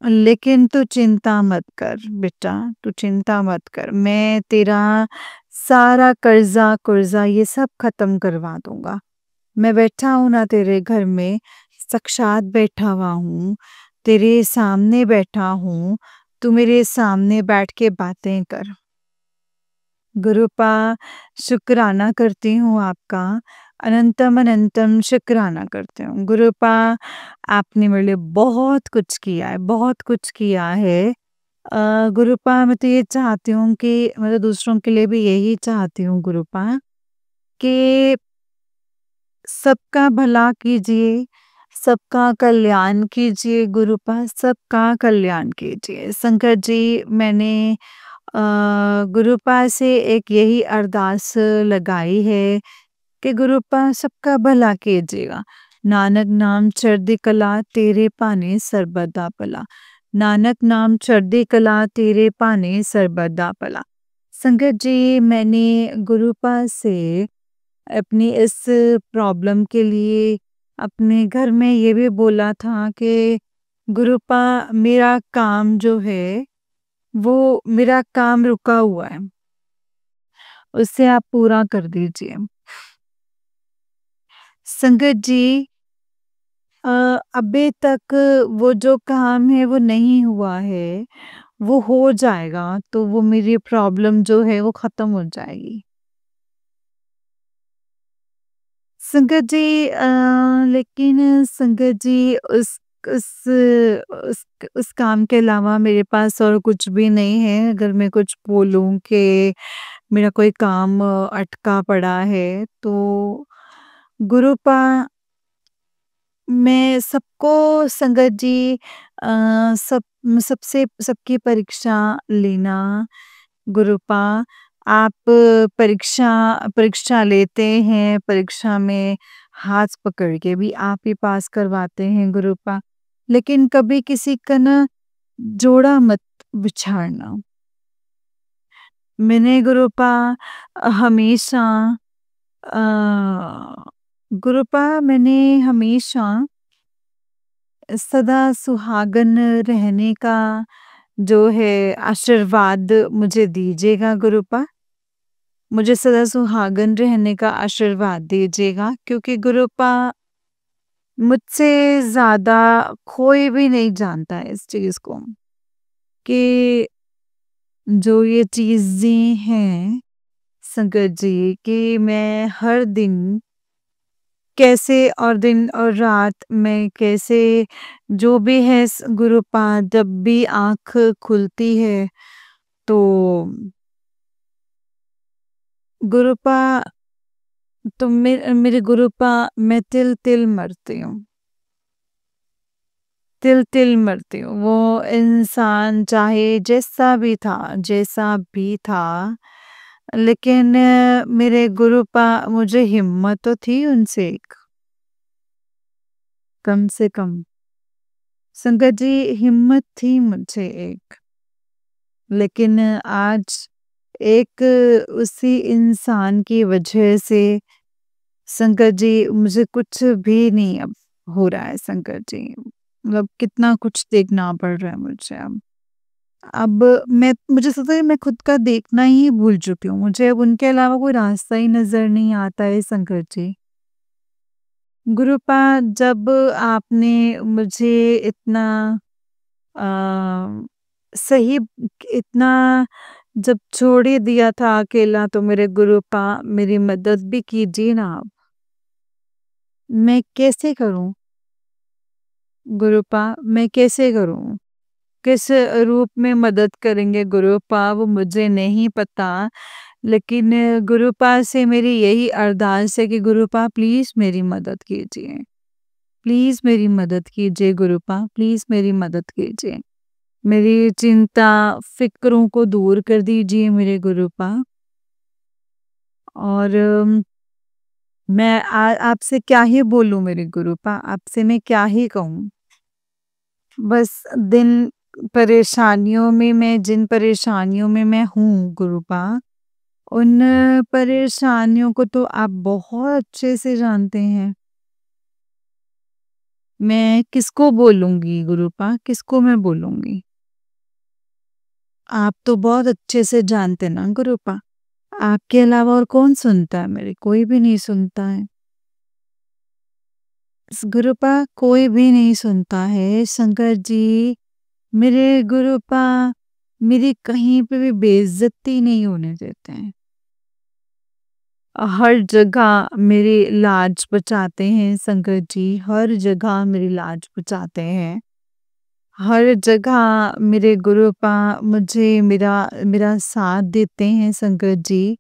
लेकिन तू चिंता मत कर बेटा, तू चिंता मत कर। मैं तेरा सारा कर्जा-कुर्ज़ा ये सब ख़त्म करवा दूँगा। मैं बैठा हूँ ना तेरे घर में, साक्षात बैठा हुआ हूँ, तेरे सामने बैठा हूँ, तू मेरे सामने बैठ के बातें कर। गुरुपा, शुक्राना करती हूँ आपका, अनंतम अनंतम शुक्राना करती हूँ। गुरुपा, आपने मेरे लिए बहुत कुछ किया है, बहुत कुछ किया है। गुरुपा, मैं तो ये चाहती हूँ कि मैं तो दूसरों के लिए भी यही चाहती हूँ गुरुपा कि सबका भला कीजिए, सबका कल्याण कीजिए गुरुपा, सबका कल्याण कीजिए। शंकर जी, मैंने अ, गुरुपा से एक यही अरदास लगाई है कि गुरुपा सबका भला कीजिएगा। नानक नाम चढ़दी कला तेरे भाने सर्बदा भला। नानक नाम चढ़दी कला तेरे भाने सर्बदा भला। संगत जी, मैंने गुरुपा से अपनी इस प्रॉब्लम के लिए अपने घर में ये भी बोला था कि गुरुपा, मेरा काम जो है वो मेरा काम रुका हुआ है, उसे आप पूरा कर दीजिए। संगत जी, अभी तक वो जो काम है वो नहीं हुआ है, वो हो जाएगा तो वो मेरी प्रॉब्लम जो है वो ख़त्म हो जाएगी। संगत जी, लेकिन संगत जी उस उस काम के अलावा मेरे पास और कुछ भी नहीं है। अगर मैं कुछ बोलूँ कि मेरा कोई काम अटका पड़ा है, तो गुरुपा, मैं सबको संगत जी, सब सबसे सबकी परीक्षा लेना गुरुपा, आप परीक्षा परीक्षा लेते हैं, परीक्षा में हाथ पकड़ के भी आप ही पास करवाते हैं गुरुपा। लेकिन कभी किसी का ना जोड़ा मत बिछाड़ना। मैंने गुरुपा हमेशा अ, गुरुपा मैंने हमेशा सदा सुहागन रहने का जो है आशीर्वाद मुझे दीजिएगा गुरुपा। मुझे सदा सुहागन रहने का आशीर्वाद दीजिएगा क्योंकि गुरुपा मुझसे ज़्यादा कोई भी नहीं जानता है इस चीज़ को कि जो ये चीज़ें हैं संगत जी कि मैं हर दिन कैसे और दिन और रात में कैसे जो भी है गुरुपा जब भी आँख खुलती है तो गुरुपा तो मेरे गुरुपा मैं तिल-तिल मरती हूँ। तिल-तिल मरती हूँ। वो इंसान चाहे जैसा भी था, लेकिन मेरे गुरुपा मुझे हिम्मत तो थी उनसे एक, कम से कम। संगत जी हिम्मत थी मुझे एक, लेकिन आज एक उसी इंसान की वजह से संगत जी मुझे कुछ भी नहीं अब हो रहा है संगत जी। मतलब कितना कुछ देखना पड़ रहा है मुझे अब। अब मुझे लगता है मैं खुद का देखना ही भूल चुकी हूँ। मुझे अब उनके अलावा कोई रास्ता ही नज़र नहीं आता है संगत जी। गुरुपा जब आपने मुझे इतना अ, सही इतना जब छोड़ ही दिया था अकेला तो मेरे गुरुपा मेरी मदद भी कीजिए ना आप। मैं कैसे करूँ? गुरुपा मैं कैसे करूँ? किस रूप में मदद करेंगे गुरुपा वो मुझे नहीं पता। लेकिन गुरुपा से मेरी यही अरदास है कि गुरुपा प्लीज़ मेरी मदद कीजिए। प्लीज़ मेरी मदद कीजिए गुरुपा, प्लीज़ मेरी मदद कीजिए। मेरी चिंता, फ़िक्रों को दूर कर दीजिए मेरे गुरुपा। और मैं आपसे क्या ही बोलूँ मेरे गुरुपा, आपसे मैं क्या ही कहूँ? बस दिन परेशानियों में मैं जिन परेशानियों में मैं हूँ गुरुपा, उन परेशानियों को तो आप बहुत अच्छे से जानते हैं। मैं किसको बोलूँगी गुरुपा, किसको मैं बोलूँगी? आप तो बहुत अच्छे से जानते ना गुरुपा। आपके अलावा और कौन सुनता है मेरी? कोई भी नहीं सुनता है। गुरुपा कोई भी नहीं सुनता है। शंकर जी, मेरे गुरुपा मेरी कहीं पे भी बेइज्जती नहीं होने देते हैं। हर जगह मेरी लाज बचाते हैं शंकर जी, हर जगह मेरी लाज बचाते हैं। हर जगह मेरे गुरुपा मुझे मेरा मेरा साथ देते हैं शंकर जी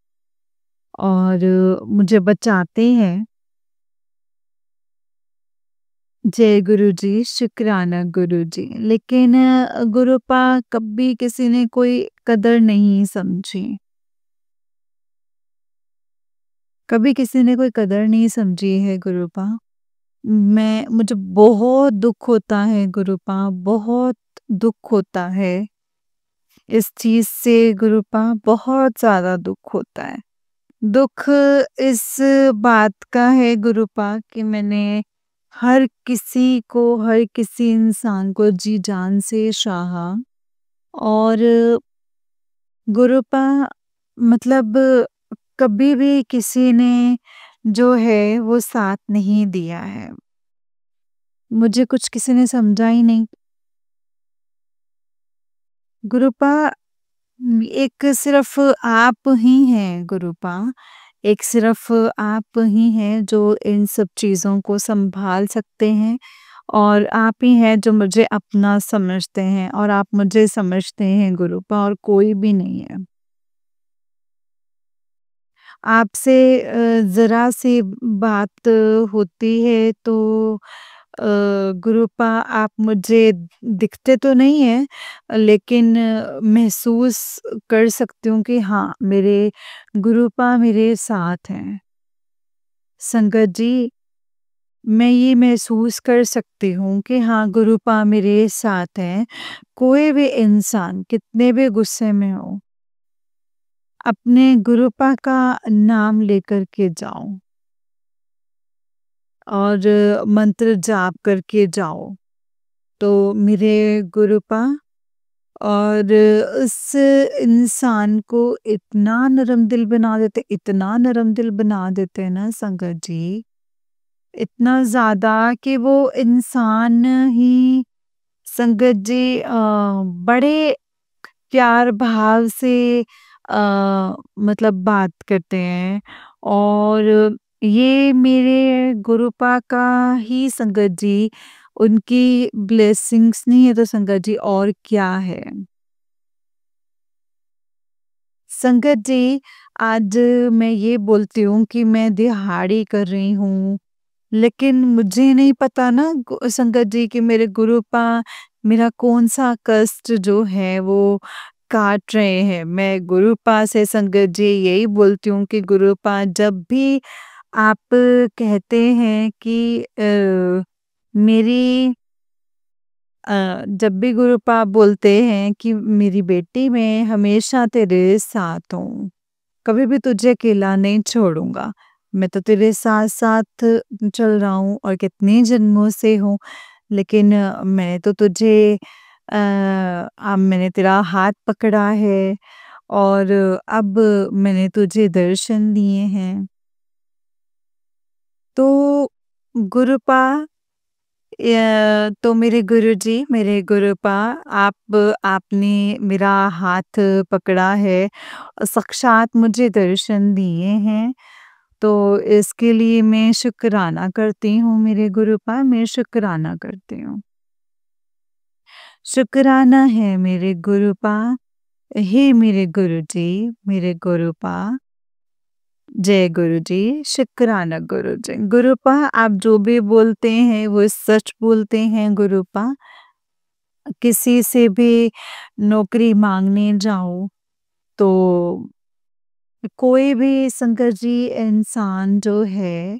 और मुझे बचाते हैं। जय गुरु जी, शुक्राना गुरु जी। लेकिन गुरुपा कभी किसी ने कोई कदर नहीं समझी। कभी किसी ने कोई कदर नहीं समझी है गुरुपा। मुझे बहुत दुःख होता है गुरुपा, बहुत दुःख होता है। इस चीज़ से गुरुपा बहुत ज़्यादा दुःख होता है। दुःख इस बात का है गुरुपा कि मैंने हर किसी इंसान को जी जान से चाहा और गुरुपा मतलब कभी भी किसी ने जो है वो साथ नहीं दिया है। मुझे कुछ किसी ने समझा ही नहीं। गुरुपा एक सिर्फ आप ही हैं गुरुपा। एक सिर्फ आप ही हैं जो इन सब चीज़ों को सँभाल सकते हैं और आप ही हैं जो मुझे अपना समझते हैं और आप मुझे समझते हैं गुरुपा और कोई भी नहीं है। आपसे ज़रा-सी बात होती है तो गुरुपा आप मुझे दिखते तो नहीं हैं, लेकिन महसूस कर सकती हूँ कि हाँ, मेरे गुरुपा मेरे साथ हैं। संगत जी, मैं ये महसूस कर सकती हूँ कि हाँ, गुरुपा मेरे साथ हैं। कोई भी इंसान कितने भी गुस्से में हो, अपने गुरुपा का नाम लेकर के जाओ और मंत्र जाप करके जाओ, तो मेरे गुरुपा और उस इंसान को इतना नरम दिल बना देते, इतना नरम दिल बना देते हैं ना संगत जी, इतना ज़्यादा कि वो इंसान ही संगत जी बड़े प्यार भाव से मतलब बात करते हैं और ये मेरे गुरुपा का ही संगत जी, उनकी ब्लेसिंग्स नहीं है तो संगत जी और क्या है। संगत जी, आज मैं ये बोलती हूँ कि मैं दिहाड़ी कर रही हूँ, लेकिन मुझे नहीं पता ना संगत जी कि मेरे गुरुपा मेरा कौन-सा कष्ट जो है वो काट रहे हैं। मैं गुरुपा से संगत जी यही बोलती हूँ कि गुरुपा जब भी आप कहते हैं कि मेरी जब भी गुरुपा बोलते हैं कि मेरी बेटी मैं हमेशा तेरे साथ हूँ, कभी भी तुझे अकेला नहीं छोड़ूँगा। मैं तो तेरे साथ-साथ चल रहा हूँ और कितने जन्मों से हूँ, लेकिन मैंने तो तुझे अब मैंने तेरा हाथ पकड़ा है और अब मैंने तुझे दर्शन दिए हैं। तो गुरुपा तो मेरे गुरुजी, मेरे गुरुपा आप आपने मेरा हाथ पकड़ा है, साक्षात मुझे दर्शन दिए हैं, तो इसके लिए मैं शुकराना करती हूँ मेरे गुरुपा, मैं शुकराना करती हूँ। शुकराना है मेरे गुरुपा, हे मेरे गुरुजी, मेरे गुरुपा, जय गुरुजी, शुकराना गुरुजी। गुरुपा आप जो भी बोलते हैं वो सच बोलते हैं गुरुपा। किसी से भी नौकरी माँगने जाओ तो कोई भी शंकर जी इंसान जो है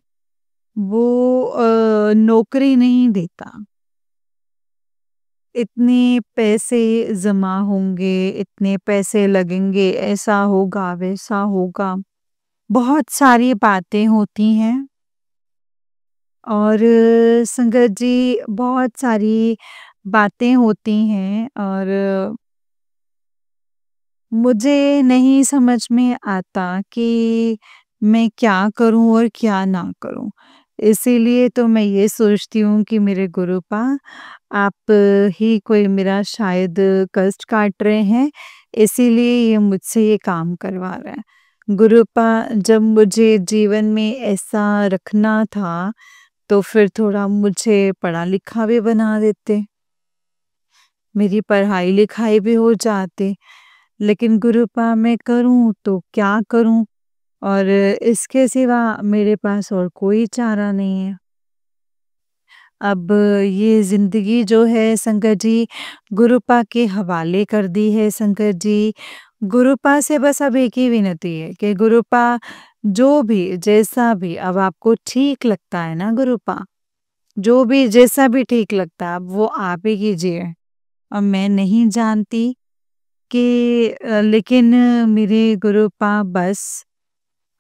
वो नौकरी नहीं देता। इतने पैसे जमा होंगे, इतने पैसे लगेंगे, ऐसा होगा, वैसा होगा। बहुत सारी बातें होती हैं और संगत जी बहुत सारी बातें होती हैं और मुझे नहीं समझ में आता कि मैं क्या करूं और क्या ना करूं। इसीलिए तो मैं ये सोचती हूँ कि मेरे गुरुपा आप ही कोई मेरा शायद कष्ट काट रहे हैं, इसीलिए ये मुझसे ये काम करवा रहे हैं। गुरुपा जब मुझे जीवन में ऐसा रखना था, तो फिर थोड़ा मुझे पढ़ा लिखा भी बना देते। मेरी पढ़ाई-लिखाई भी हो जाती। लेकिन गुरुपा मैं करूँ तो क्या करूँ? और इसके सिवा मेरे पास और कोई चारा नहीं है। अब ये ज़िंदगी जो है संगत जी गुरुपा के हवाले कर दी है संगत जी। गुरुपा से बस अब एक ही विनती है कि गुरुपा जो भी, जैसा भी अब आपको ठीक लगता है ना गुरुपा, जो भी जैसा भी ठीक लगता है अब वो आप ही कीजिए। अब मैं नहीं जानती कि लेकिन मेरे गुरुपा बस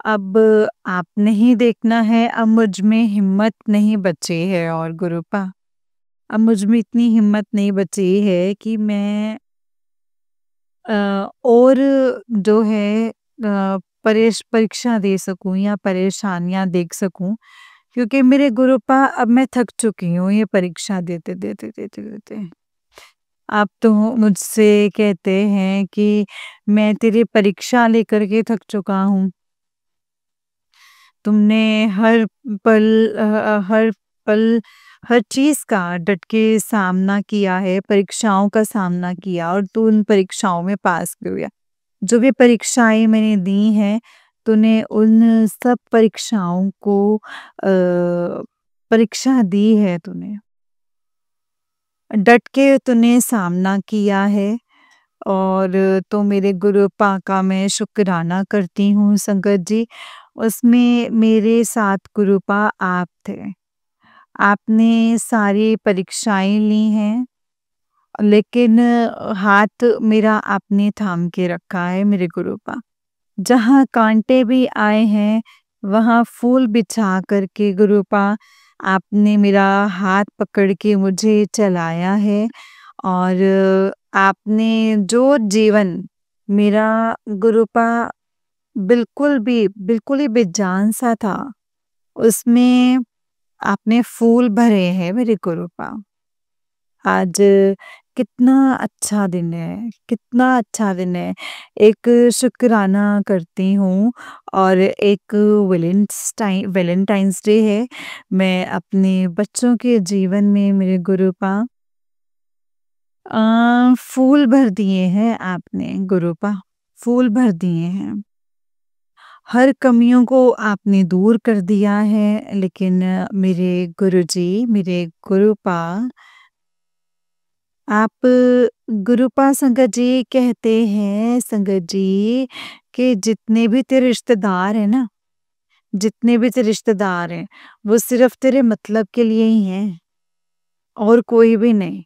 अब आपने ही देखना है, अब मुझ में हिम्मत नहीं बची है और गुरुपा अब मुझ में इतनी हिम्मत नहीं बची है कि मैं और जो है परीक्षा दे सकूँ या परेशानियाँ देख सकूँ, क्योंकि मेरे गुरुपा अब मैं थक चुकी हूँ ये परीक्षा देते। आप तो मुझसे कहते हैं कि मैं तेरी परीक्षा लेकर के थक चुका हूँ। तुमने हर पल, हर चीज़ का डट के सामना किया है, परीक्षाओं का सामना किया और तू उन परीक्षाओं में पास भी हुआ। जो भी परीक्षाएँ मैंने दी हैं, तूने उन सब परीक्षाओं को परीक्षा दी है तूने, डट के तूने सामना किया है और तो मेरे गुरुपा का मैं शुक्राना करती हूँ संगत जी। उसमें मेरे साथ गुरुपा आप थे। आपने सारी परीक्षाएँ ली हैं, लेकिन हाथ मेरा आपने थाम के रखा है मेरे गुरुपा। जहाँ कांटे भी आए हैं, वहाँ फूल बिछा कर के गुरुपा आपने मेरा हाथ पकड़ के मुझे चलाया है और आपने जो जीवन मेरा गुरुपा बिल्कुल ही बेजान सा था, उसमें आपने फूल भरे हैं मेरे गुरुपा। आज कितना अच्छा दिन है, कितना अच्छा दिन है। एक शुक्राना करती हूँ और एक वैलेंटाइन्स डे है। मैं अपने बच्चों के जीवन में मेरे गुरुपा फूल भर दिए हैं आपने गुरुपा, फूल भर दिए हैं। हर कमियों को आपने दूर कर दिया है, लेकिन मेरे गुरुजी, मेरे गुरुपा आप गुरुपा संगत जी कहते हैं संगत जी कि जितने भी तेरे रिश्तेदार हैं ना, जितने भी तेरे रिश्तेदार हैं, वो सिर्फ तेरे मतलब के लिए ही हैं और कोई भी नहीं।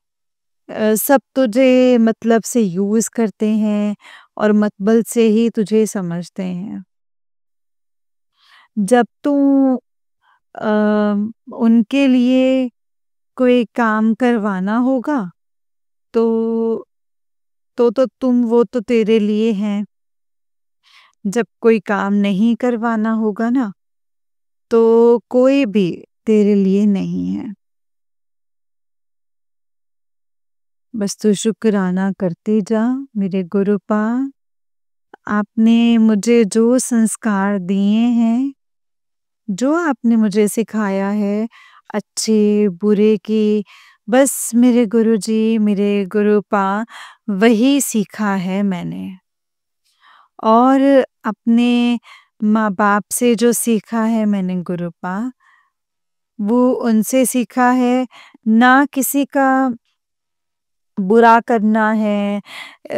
सब तुझे मतलब से यूज़ करते हैं और मतबल से ही तुझे समझते हैं। जब तू अ, उनके लिए कोई काम करवाना होगा तो तुम वो तो तेरे लिए हैं। जब कोई काम नहीं करवाना होगा ना, तो कोई भी तेरे लिए नहीं है। बस तू शुक्राना करते जा मेरे गुरुपा। आपने मुझे जो संस्कार दिए हैं, जो आपने मुझे सिखाया है, अच्छे बुरे की, बस मेरे गुरुजी, मेरे गुरुपा वही सीखा है मैंने। और अपने माँ-बाप से जो सीखा है मैंने गुरुपा, वो उनसे सीखा है, ना किसी का बुरा करना है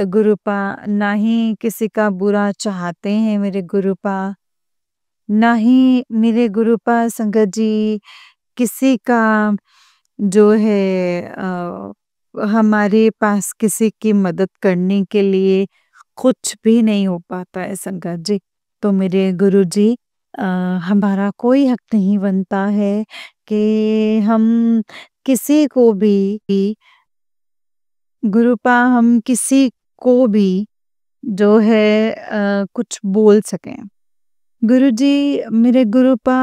गुरुपा, ना ही किसी का बुरा चाहते हैं मेरे गुरुपा, ना ही मेरे गुरुपा संगत जी किसी का जो है हमारे पास किसी की मदद करने के लिए कुछ भी नहीं हो पाता है संगत जी। तो मेरे गुरुजी हमारा कोई हक नहीं बनता है कि हम किसी को भी गुरुपा हम किसी को भी जो है कुछ बोल सकें। गुरुजी मेरे गुरुपा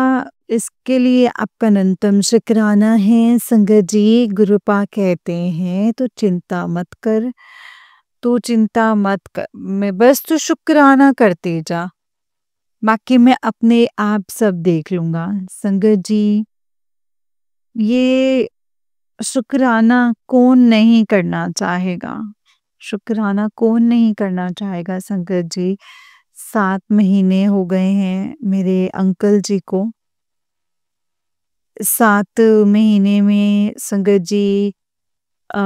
इसके लिए आपका अनंतम शुक्राना है संगत जी। गुरुपा कहते हैं तो चिंता मत कर, तू चिंता मत कर, मैं बस तू शुक्राना करते जा, बाकी मैं अपने आप सब देख लूँगा। संगत जी, ये शुक्राना कौन नहीं करना चाहेगा? शुक्राना कौन नहीं करना चाहेगा संगत जी? 7 महीने हो गए हैं मेरे अंकल जी को। 7 महीने में अ,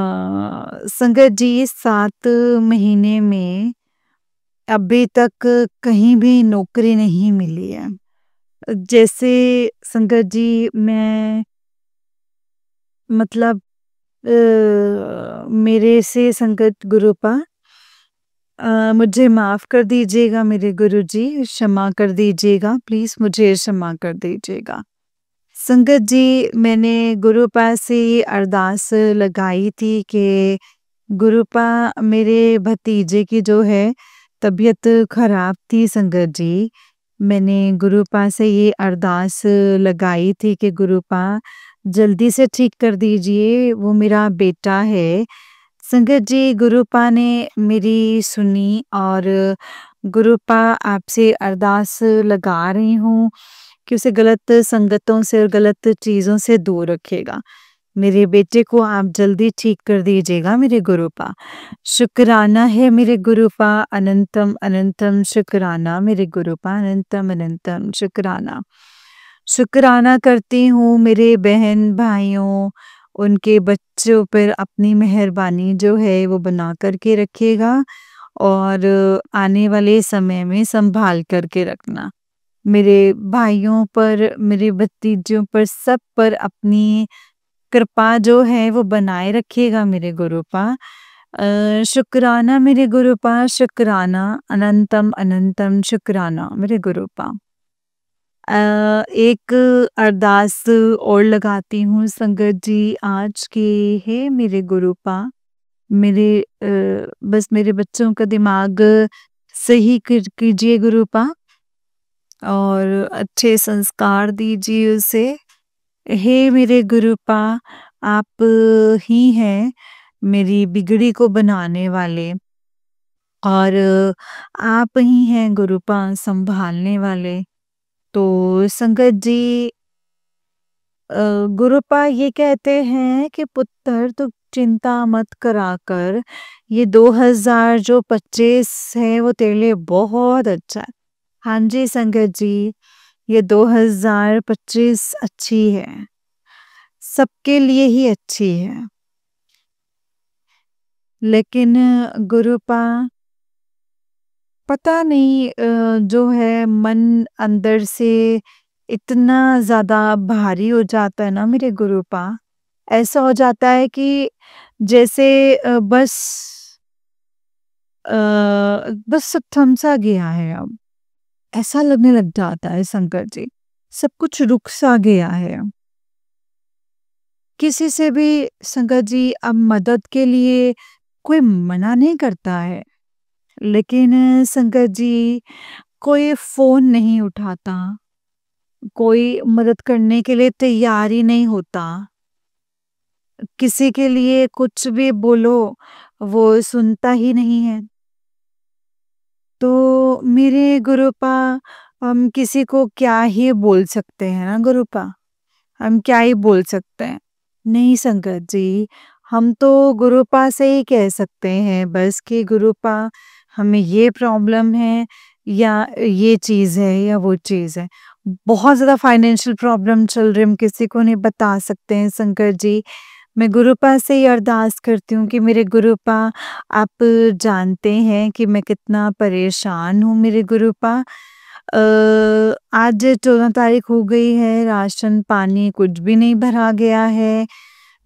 संगत जी 7 महीने में अभी तक कहीं भी नौकरी नहीं मिली है। जैसे संगत जी मैं मतलब मेरे से संगत गुरुपा मुझे माफ़ कर दीजिएगा मेरे गुरुजी, क्षमा कर दीजिएगा, प्लीज़ मुझे क्षमा कर दीजिएगा। संगत जी मैंने गुरुपा से ये अरदास लगाई थी कि गुरुपा मेरे भतीजे की जो है तबीयत ख़राब थी संगत जी। मैंने गुरुपा से ये अरदास लगाई थी कि गुरुपा जल्दी से ठीक कर दीजिए, वो मेरा बेटा है। संगत जी गुरुपा ने मेरी सुनी और गुरुपा आपसे अरदास लगा रही हूँ कि उसे गलत संगतों से और गलत चीज़ों से दूर रखेगा। मेरे बेटे को आप जल्दी ठीक कर दीजिएगा मेरे गुरुपा। शुक्राना है मेरे गुरुपा, अनंतम अनंतम शुक्राना मेरे गुरुपा, अनंतम अनंतम शुक्राना। शुक्राना करती हूँ मेरे बहन-भाइयों, उनके बच्चों पर अपनी मेहरबानी जो है वो बना कर के रखिएगा और आने वाले समय में सँभाल कर के रखना। मेरे भाइयों पर, मेरे भतीजों पर, सब पर अपनी कृपा जो है वो बनाए रखिएगा मेरे गुरुपा। शुक्राना मेरे गुरुपा, शुक्राना, अनंतम अनंतम शुक्राना मेरे गुरुपा। एक अरदास और लगाती हूँ संगत जी आज की है मेरे गुरुपा। मेरे बस मेरे बच्चों का दिमाग सही कीजिए गुरुपा और अच्छे संस्कार दीजिए उसे। हे मेरे गुरुपा, आप ही हैं मेरी बिगड़ी को बनाने वाले और आप ही हैं गुरुपा संभालने वाले। तो संगत जी, गुरुपा ये कहते हैं कि पुत्र तू चिंता मत करा कर, ये 2025 है वो तेरे लिए बहुत अच्छा है। हाँ जी संगत जी, ये 2025 अच्छी है, सबके लिए ही अच्छी है। लेकिन गुरुपा पता नहीं जो है मन अंदर से इतना ज़्यादा भारी हो जाता है ना मेरे गुरुपा, ऐसा हो जाता है कि जैसे अ, बस सब थम सा गया है अब, ऐसा लगने लग जाता है शंकर जी, सब कुछ रुक सा गया है। किसी से भी शंकर जी अब मदद के लिए कोई मना नहीं करता है, लेकिन शंकर जी कोई फ़ोन नहीं उठाता, कोई मदद करने के लिए तैयार ही नहीं होता। किसी के लिए कुछ भी बोलो, वो सुनता ही नहीं है। तो मेरे गुरुपा, हम किसी को क्या ही बोल सकते हैं ना गुरुपा, हम क्या ही बोल सकते हैं। नहीं संगत जी, हम तो गुरुपा से ही कह सकते हैं बस कि गुरुपा हमें ये प्रॉब्लम है या ये चीज़ है या वो चीज़ है। बहुत ज़्यादा फाइनेंशियल प्रॉब्लम चल रही है, हम किसी को नहीं बता सकते हैं संकट जी। मैं गुरुपा से ही अरदास करती हूँ कि मेरे गुरुपा, आप जानते हैं कि मैं कितना परेशान हूँ मेरे गुरुपा। आज 14 तारीख हो गई है, राशन पानी कुछ भी नहीं भरा गया है।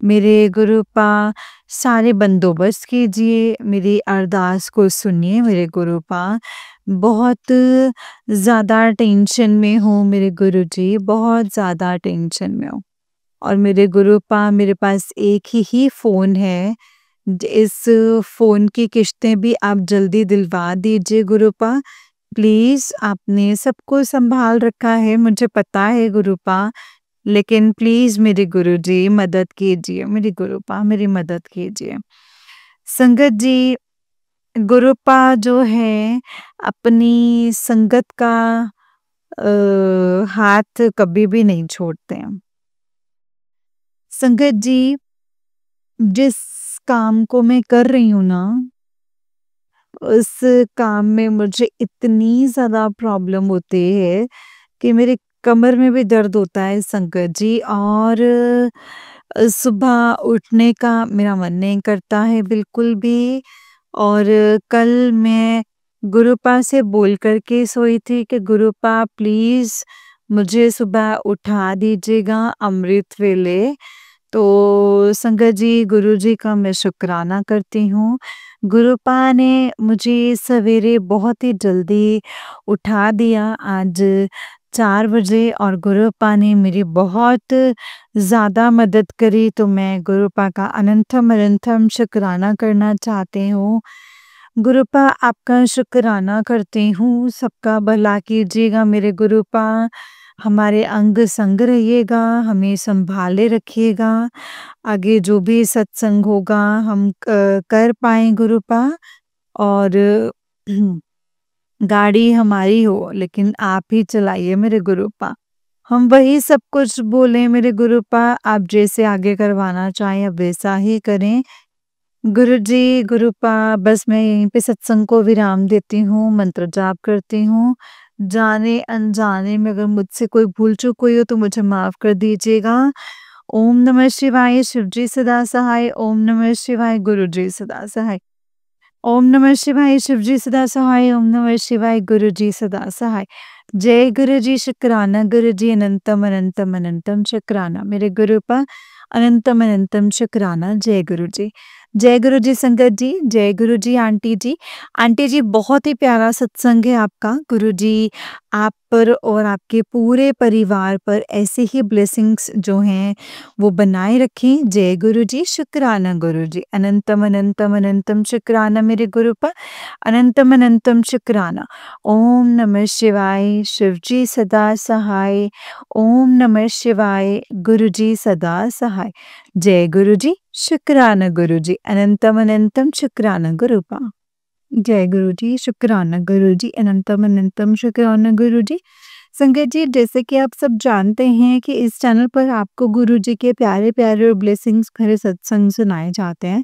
मेरे गुरुपा सारे बंदोबस्त कीजिए, मेरी अरदास को सुनिए मेरे गुरुपा। बहुत ज़्यादा टेंशन में हूँ मेरे गुरुजी, बहुत ज़्यादा टेंशन में हूँ। और मेरे गुरुपा, मेरे पास एक ही फ़ोन है, इस फ़ोन की किश्तें भी आप जल्दी दिलवा दीजिए गुरुपा। प्लीज़, आपने सबको सँभाल रखा है, मुझे पता है गुरुपा, लेकिन प्लीज़ मेरे गुरुजी मदद कीजिए, मेरी गुरुपा मेरी मदद कीजिए। संगत जी, गुरुपा जो है अपनी संगत का हाथ कभी भी नहीं छोड़ते हैं। संगत जी, जिस काम को मैं कर रही हूँ ना, उस काम में मुझे इतनी ज़्यादा प्रॉब्लम होती है कि मेरे कमर में भी दर्द होता है संकट जी, और सुबह उठने का मेरा मन नहीं करता है बिल्कुल भी। और कल मैं गुरुपा से बोल कर के सोई थी कि गुरुपा प्लीज़ मुझे सुबह उठा दीजिएगा अमृत वेले। तो संगत जी, गुरुजी का मैं शुक्राना करती हूँ। गुरुपा ने मुझे सवेरे बहुत ही जल्दी उठा दिया आज 4 बजे, और गुरुपा ने मेरी बहुत ज़्यादा मदद करी, तो मैं गुरुपा का अनंतम अनंतम शुक्राना करना चाहती हूँ। गुरुपा, आपका शुक्राना करती हूँ, सबका भला कीजिएगा मेरे गुरुपा। हमारे अंग संग रहिएगा, हमें संभाले रखिएगा। आगे जो भी सत्संग होगा हम कर पाएँ गुरुपा, और गाड़ी हमारी हो लेकिन आप ही चलाइए मेरे गुरुपा। हम वही सब कुछ बोलें मेरे गुरुपा, आप जैसे आगे करवाना चाहें आप वैसा ही करें। गुरुजी, गुरुपा, बस मैं यहीं पे सत्संग को विराम देती हूँ, मंत्र जाप करती हूँ। जाने अनजाने में अगर मुझसे कोई भूल-चूक हुई हो तो मुझे माफ़ कर दीजिएगा। ओम नमः शिवाय, शिव जी सदा सहाय। ओम नमः शिवाय, गुरु जी सदा सहाय। ओम नमः शिवाय, शिव जी सदा सहाय। ओम नमः शिवाय, गुरु जी सदा सहाय। जय गुरु जी शुक्राना, गुरु जी अनंतम अनंतम अनंतम शुक्राना। मेरे गुरु पा अनंतम अनंतम शुक्राना। जय गुरु जी। जय गुरु जी संगत जी, जय गुरु जी आंटी जी। आंटी जी बहुत ही प्यारा सत्संग है आपका। गुरु जी आप पर और आपके पूरे परिवार पर ऐसे ही ब्लेसिंग्स जो हैं वो बनाए रखें। जय गुरु जी, शुक्राना गुरु जी। अनंतम अनंतम अनंतम शुक्राना मेरे गुरु पर। अनंतम अनंतम शुक्राना। ओम नमः शिवाय, शिव जी सदा सहाय। ओम नमः शिवाय, गुरु जी सदा सहाय। जय गुरु जी, शुक्राना गुरु जी। अनंतम अनंतम शुक्राना गुरु पा। जय गुरु जी, शुक्राना गुरु जी। अनंतम अनंतम शुक्राना गुरु जी। संगत जी जैसे कि आप सब जानते हैं कि इस चैनल पर आपको गुरु जी के प्यारे-प्यारे और ब्लेसिंग्स भरे सत्संग सुनाए जाते हैं।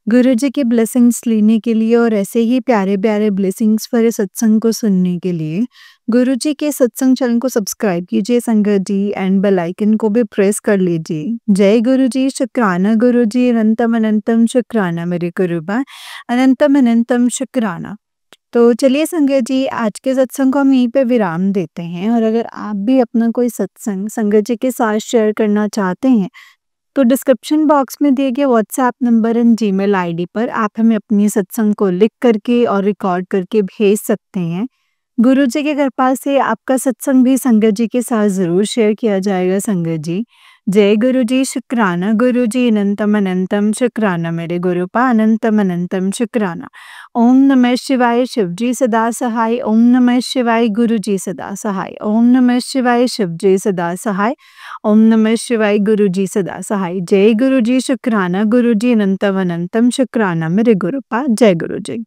गुरु जी की ब्लेसिंग्स लेने के लिए और ऐसे ही प्यारे-प्यारे ब्लेसिंग्स भरे सत्संग को सुनने के लिए गुरु जी के सत्संग चैनल को सब्सक्राइब कीजिए संगत जी एंड बेल आइकन को भी प्रेस कर लीजिए। जय गुरु जी, शुक्राना गुरु जी। अनंतम अनंतम शुक्राना मेरे गुरु बा। अनंतम अनंतम शुक्राना। तो चलिए संगत जी आज के सत्संग को हम यहीं पे विराम देते हैं और अगर आप भी अपना कोई सत्संग संगत जी के साथ शेयर करना चाहते हैं तो डिस्क्रिप्शन बॉक्स में दिए गए WhatsApp number and Gmail ID पर आप हमें अपनी सत्संग को लिख करके और रिकॉर्ड करके भेज सकते हैं। गुरु जी के कृपा से आपका सत्संग भी संगत जी के साथ ज़रूर शेयर किया जाएगा संगत जी। जय गुरु जी, शुक्राना गुरु जी। अनंतम अनंतम शुक्राना मेरे गुरु पा। अनंतम अनंतम शुक्राना। ओम नमः शिवाय, शिव जी सदा सहाय। ओम नमः शिवाय, गुरु जी सदा सहाय। ओम नमः शिवाय, शिव जी सदा सहाय। ओम नमः शिवाय, गुरु जी सदा सहाय। जय गुरु जी, शुक्राना गुरु जी। अनंतम अनंतम शुक्राना मेरे गुरु पा। जय गुरु जी।